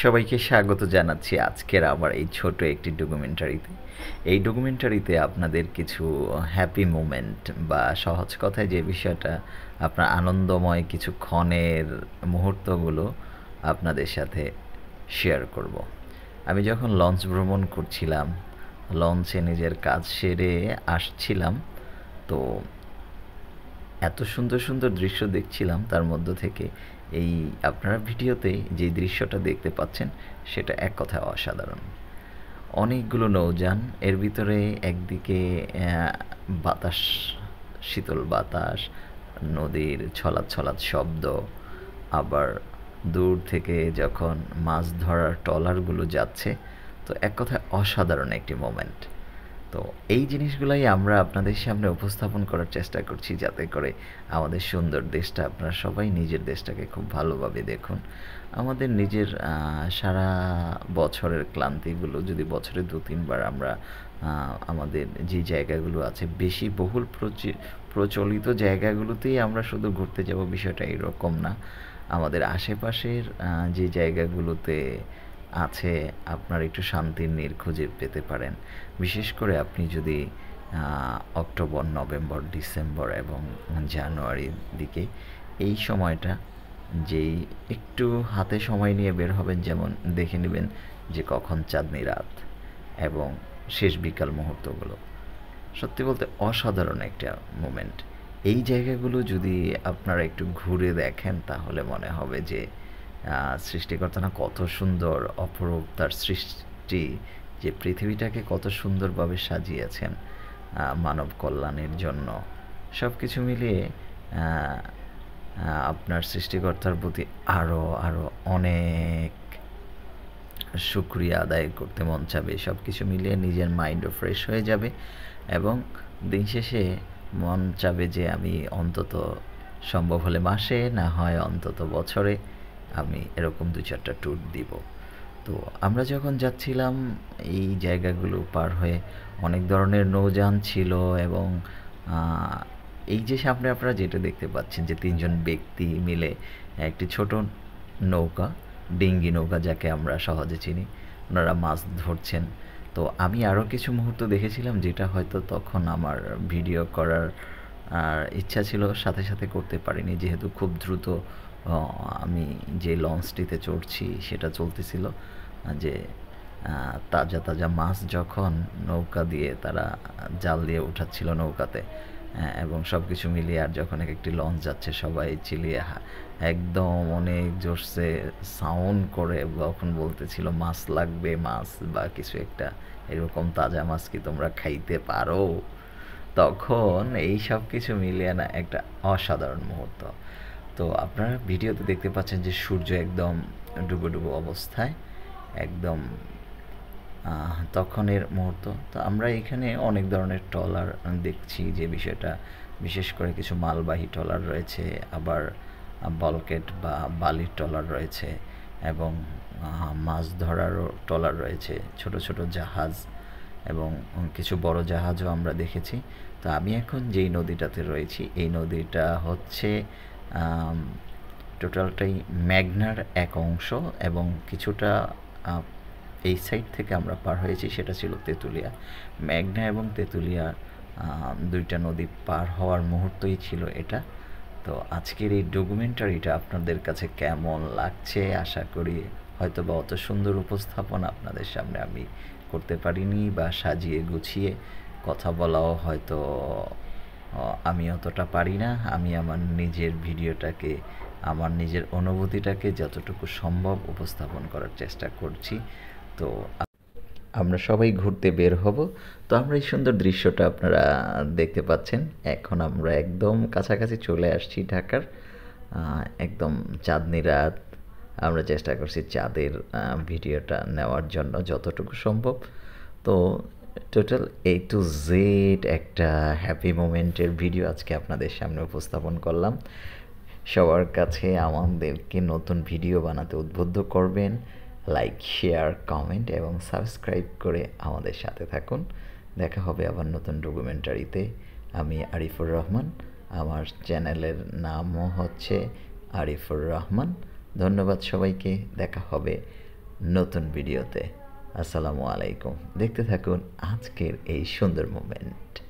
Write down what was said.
সবাইকে স্বাগত জানাচ্ছি আজকের আবার এই ছোট একটি ডকুমেন্টারিতে। এই ডকুমেন্টারিতে আপনাদের কিছু হ্যাপি মোমেন্ট বা সহজ কথায় যে বিষয়টা আপনার আনন্দময় কিছু ক্ষণের মুহূর্তগুলো আপনাদের সাথে শেয়ার করব। আমি যখন লঞ্চ ভ্রমণ করছিলাম, লঞ্চে নিজের কাজ সেরে আসছিলাম, তো এত সুন্দর সুন্দর দৃশ্য দেখছিলাম, তার মধ্য থেকে এই আপনারা ভিডিওতে যে দৃশ্যটা দেখতে পাচ্ছেন সেটা এক কথায় অসাধারণ। অনেকগুলো নৌযান, এর ভিতরে একদিকে বাতাস, শীতল বাতাস, নদীর ছলাৎ ছলাৎ শব্দ, আবার দূর থেকে যখন মাছ ধরার ট্রলারগুলো যাচ্ছে, তো এক কথায় অসাধারণ একটি মোমেন্ট। তো এই জিনিসগুলাই আমরা আপনাদের সামনে উপস্থাপন করার চেষ্টা করছি, যাতে করে আমাদের সুন্দর দেশটা, আপনারা সবাই নিজের দেশটাকে খুব ভালোভাবে দেখুন। আমাদের নিজের সারা বছরের ক্লান্তিগুলো যদি বছরে ২-৩ বার আমরা আমাদের যে জায়গাগুলো আছে, বেশি বহুল প্রচলিত জায়গাগুলোতেই আমরা শুধু ঘুরতে যাব, বিষয়টা এরকম না। আমাদের আশেপাশের যে জায়গাগুলোতে আছে, আপনার একটু শান্তির নীড় খুঁজে পেতে পারেন। বিশেষ করে আপনি যদি অক্টোবর, নভেম্বর, ডিসেম্বর এবং জানুয়ারির দিকে এই সময়টা, যেই একটু হাতে সময় নিয়ে বের হবেন, যেমন দেখে নেবেন যে কখন চাঁদনি রাত এবং শেষ বিকাল মুহূর্তগুলো, সত্যি বলতে অসাধারণ একটা মোমেন্ট। এই জায়গাগুলো যদি আপনারা একটু ঘুরে দেখেন, তাহলে মনে হবে যে সৃষ্টিকর্তা না কত সুন্দর, অপরূপ তার সৃষ্টি, যে পৃথিবীটাকে কত সুন্দরভাবে সাজিয়েছেন মানব কল্যাণের জন্য। সব কিছু মিলিয়ে আপনার সৃষ্টিকর্তার প্রতি আরও আরও অনেক শুক্রিয়া আদায় করতে মন চাবে। সব কিছু মিলিয়ে নিজের মাইন্ডও ফ্রেশ হয়ে যাবে এবং দিন শেষে মন চাবে যে আমি অন্তত, সম্ভব হলে মাসে, না হয় অন্তত বছরে, আমি এরকম ২-৪টা ট্যুর দিব। তো আমরা যখন যাচ্ছিলাম এই জায়গাগুলো পার হয়ে, অনেক ধরনের নৌযান ছিল এবং এই যে সামনে আপনারা যেটা দেখতে পাচ্ছেন যে ৩ জন ব্যক্তি মিলে একটি ছোট নৌকা, ডিঙ্গি নৌকা যাকে আমরা সহজে চিনি, ওনারা মাছ ধরছেন। তো আমি আরও কিছু মুহূর্ত দেখেছিলাম যেটা হয়তো তখন আমার ভিডিও করার ইচ্ছা ছিল, সাথে সাথে করতে পারিনি, যেহেতু খুব দ্রুত আমি যে লঞ্চটিতে চড়ছি সেটা চলতেছিল, যে তাজা তাজা মাছ যখন নৌকা দিয়ে তারা জাল দিয়ে উঠাচ্ছিল নৌকাতে, এবং সব কিছু মিলিয়ে আর যখন একটি লঞ্চ যাচ্ছে, সবাই চিলিয়ে একদম অনেক জোরসে সাউন্ড করে যখন বলতেছিল মাছ লাগবে, মাছ বা কিছু একটা এরকম, তাজা মাছ কি তোমরা খাইতে পারো, তখন এই সব কিছু মিলিয়ে না একটা অসাধারণ মুহূর্ত। তো আপনারা ভিডিওতে দেখতে পাচ্ছেন যে সূর্য একদম ডুবো ডুবো অবস্থায়, একদম তখনের মুহূর্ত। তো আমরা এখানে অনেক ধরনের ট্রলার দেখছি, যে বিষয়টা বিশেষ করে কিছু মালবাহী ট্রলার রয়েছে, আবার বলকেট বা বালির ট্রলার রয়েছে, এবং মাছ ধরারও ট্রলার রয়েছে, ছোট ছোট জাহাজ এবং কিছু বড় জাহাজও আমরা দেখেছি। তো আমি এখন যেই নদীটাতে রয়েছি, এই নদীটা হচ্ছে টোটালটাই মেঘনার এক অংশ, এবং কিছুটা এই সাইড থেকে আমরা পার হয়েছি, সেটা ছিল তেঁতুলিয়া। মেঘনা এবং তেঁতুলিয়া দুইটা নদী পার হওয়ার মুহূর্তই ছিল এটা। তো আজকের এই ডকুমেন্টারিটা আপনাদের কাছে কেমন লাগছে, আশা করি হয়তো বা অত সুন্দর উপস্থাপন আপনাদের সামনে আমি করতে পারিনি, বা সাজিয়ে গুছিয়ে কথা বলাও হয়তো আমি অতটা পারি না। আমি আমার নিজের ভিডিওটাকে, আমার নিজের অনুভূতিটাকে যতটুকু সম্ভব উপস্থাপন করার চেষ্টা করছি। তো আমরা সবাই ঘুরতে বের হব। তো আমরা এই সুন্দর দৃশ্যটা আপনারা দেখতে পাচ্ছেন। এখন আমরা একদম কাছাকাছি চলে আসছি ঢাকার, একদম চাঁদনি রাত। আমরা চেষ্টা করছি চাঁদের ভিডিওটা নেওয়ার জন্য যতটুকু সম্ভব। তো টোটাল A to Z একটা হ্যাপি মোমেন্টের ভিডিও আজকে আপনাদের সামনে উপস্থাপন করলাম। সবার কাছে আমাদেরকে নতুন ভিডিও বানাতে উদ্বুদ্ধ করবেন। লাইক, শেয়ার, কমেন্ট এবং সাবস্ক্রাইব করে আমাদের সাথে থাকুন। দেখা হবে আবার নতুন ডকুমেন্টারিতে। আমি আরিফুর রহমান, আমার চ্যানেলের নামও হচ্ছে আরিফুর রহমান। ধন্যবাদ সবাইকে, দেখা হবে নতুন ভিডিওতে। আসসালামু আলাইকুম। দেখতে থাকুন আজকের এই সুন্দর মোমেন্ট।